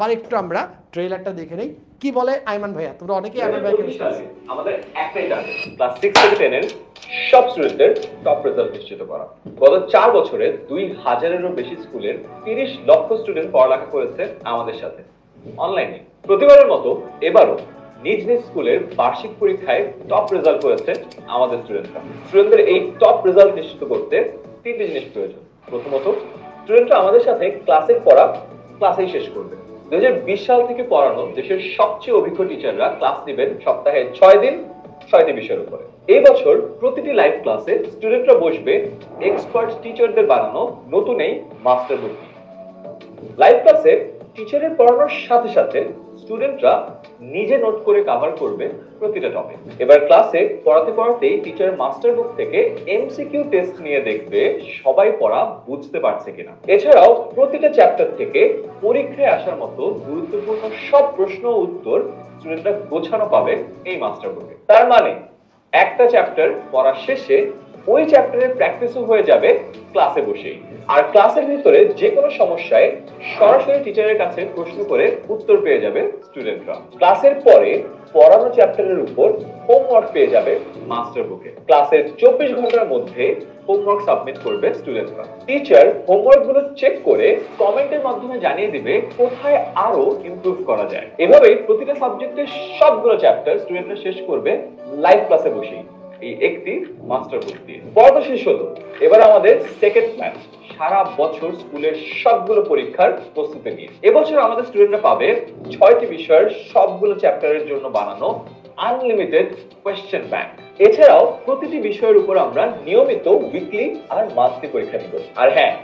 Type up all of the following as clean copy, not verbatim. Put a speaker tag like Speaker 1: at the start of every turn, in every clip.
Speaker 1: আর একটু আমরা ট্রেলারটা দেখে নেই কি বলে আইমান ভাইয়া। তোমরা অনেকেই আইমান ভাইকে
Speaker 2: আমাদের একটাই টার্গেট ক্লাস 6 থেকে 10 এর সব স্টুডেন্টদের টপ রেজাল্ট নিশ্চিত করা। গত 4 বছরে 2000-এরও বেশি স্কুলের 30 লক্ষ স্টুডেন্ট পড়ালেখা করেছে আমাদের সাথে অনলাইনে। প্রতিবারের মতো এবারও নিজ নিজ স্কুলের বার্ষিক পরীক্ষায় টপ রেজাল্ট করেছে আমাদের স্টুডেন্টরা। স্টুডেন্টদের এই টপ রেজাল্ট নিশ্চিত করতে তিনটি জিনিস প্রয়োজন। প্রথমত, স্টুডেন্টরা আমাদের সাথে ক্লাসের পড়া ক্লাসেই শেষ করবে। 2020 সাল থেকে পড়ানো দেশের সবচেয়ে অভিজ্ঞ টিচাররা ক্লাস নেবেন সপ্তাহে 6 দিন 6টি বিষয়ের উপরে। এই বছর প্রতিটি লাইভ ক্লাসে স্টুডেন্টরা বসবে এক্সপার্ট টিচারদের বানানো নতুন এই মাস্টার বুক নিয়ে। লাইভ ক্লাসে টিচারের পড়ানোর সাথে সাথে স্টুডেন্টরা নিজে নোট করে কভার করবে প্রতিটা টপিক। এবার ক্লাসে পড়াতে পড়াতেই টিচার মাস্টার বুক থেকে এমসিকিউ টেস্ট নিয়ে দেখবে সবাই পড়া বুঝতে পারছে কিনা। এছাড়াও প্রতিটা চ্যাপ্টার থেকে পরীক্ষায় আসার মতো গুরুত্বপূর্ণ সব প্রশ্ন ও উত্তর স্টুডেন্টরা গোছানো পাবে এই মাস্টার বুকে। তার মানে একটা চ্যাপ্টার পড়া শেষে ওই চ্যাপ্টারের প্র্যাকটিসও হয়ে যাবে ক্লাসে বসেই। আর ক্লাসের ভিতরে যে কোনো সমস্যায় সরাসরি টিচারের কাছে প্রশ্ন করে উত্তর পেয়ে যাবে স্টুডেন্টরা। ক্লাসের পরে পড়ানো চ্যাপ্টারের উপর হোমওয়ার্ক পেয়ে যাবে মাস্টার বুকে। ক্লাসের 24 ঘন্টার মধ্যে হোমওয়ার্ক সাবমিট করবে স্টুডেন্টরা। টিচার হোমওয়ার্ক গুলো চেক করে কমেন্টের মাধ্যমে জানিয়ে দিবে কোথায় আরো ইমপ্রুভ করা যায়। এভাবেই প্রতিটা সাবজেক্টের সবগুলো চ্যাপ্টার স্টুডেন্টরা শেষ করবে লাইভ ক্লাসে বসেই এই একটি মাস্টার বুক দিয়ে। পড়া শেষ হলো, এবার আমাদের সেকেন্ড প্ল্যান সারা বছর স্কুলের সবগুলো পরীক্ষার প্রস্তুতি নিয়ে। এবছর আমাদের স্টুডেন্টরা পাবে 6টি বিষয়ের সবগুলো চ্যাপ্টারের জন্য বানানো আনলিমিটেড কোয়েশ্চেন ব্যাংক। এছাড়াও প্রতিটি বিষয়ের উপর আমরা নিয়মিত উইকলি আর মান্থলি পরীক্ষা নিব। আর হ্যাঁ,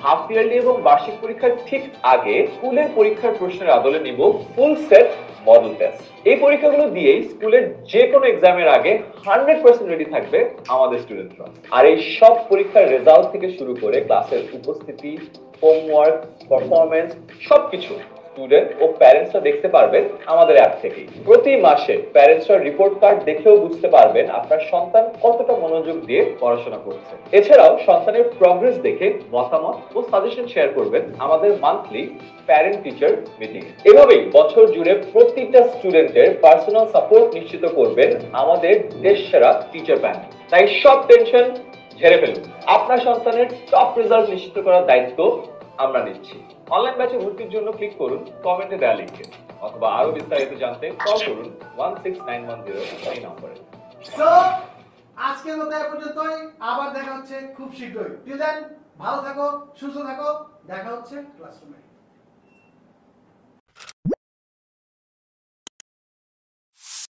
Speaker 2: হাফ ইয়ারলি এবং বার্ষিক পরীক্ষার ঠিক আগে স্কুলের পরীক্ষার প্রশ্নের আদলে নিব ফুল সেট মডেল টেস্ট। এই পরীক্ষাগুলো দিয়েই স্কুলের যে কোনো এক্সামের আগে 100% রেডি থাকবে আমাদের স্টুডেন্টরা। আর এই সব পরীক্ষার রেজাল্ট থেকে শুরু করে ক্লাসের উপস্থিতি, হোমওয়ার্ক, পারফরম্যান্স সবকিছু স্টুডেন্ট ও প্যারেন্টসরা দেখতে পারবেন আমাদের অ্যাপ থেকেই। প্রতি মাসে প্যারেন্টসরা রিপোর্ট কার্ড দেখেও বুঝতে পারবেন আপনার সন্তান কতটা মনোযোগ দিয়ে পড়াশোনা করছে। এছাড়াও সন্তানের প্রগ্রেস দেখে মতামত ও সাজেশন শেয়ার করবেন আমাদের মান্থলি প্যারেন্ট টিচার মিটিং। এভাবেই বছর জুড়ে প্রতিটা স্টুডেন্টের পার্সোনাল সাপোর্ট নিশ্চিত করবেন আমাদের দেশসেরা টিচার প্যানেল। তাই সব টেনশন ঝেড়ে ফেলুন। আপনার সন্তানের টপ রেজাল্ট নিশ্চিত করার দায়িত্ব আমরা নিচ্ছি। অনলাইন ব্যাচে ভর্তির জন্য ক্লিক করুন কমেন্টে দেওয়া লিংকে, অথবা আরো বিস্তারিত জানতে কল করুন 16910 এই নম্বরে।
Speaker 3: সো আজকের মতো এ পর্যন্তই, আবার দেখা হচ্ছে খুব শীঘ্রই। টিল দেন ভালো থাকো, সুস্থ থাকো, দেখা হচ্ছে ক্লাসরুমে।